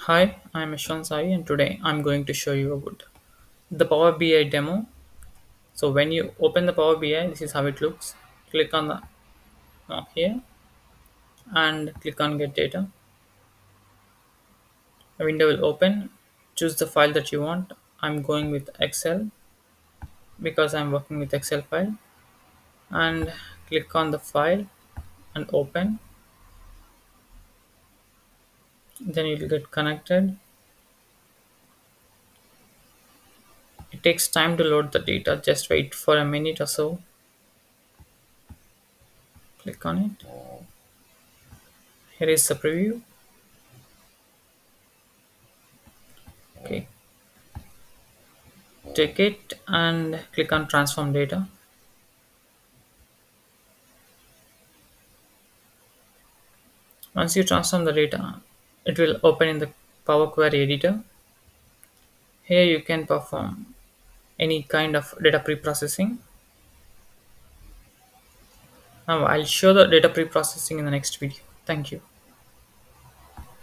Hi, I'm Ashwan Sai and today I'm going to show you about the Power BI demo. So when you open the Power BI, this is how it looks. Click on the here and click on Get Data. A window will open. Choose the file that you want. I'm going with Excel because I'm working with Excel file. And click on the file and open. Then you'll get connected. It takes time to load the data. Just wait for a minute or so. Click on it. Here is the preview. Okay, take it and click on transform data. Once you transform the data, it will open in the Power Query editor. Here you can perform any kind of data pre-processing. Now I'll show the data pre-processing in the next video. Thank you.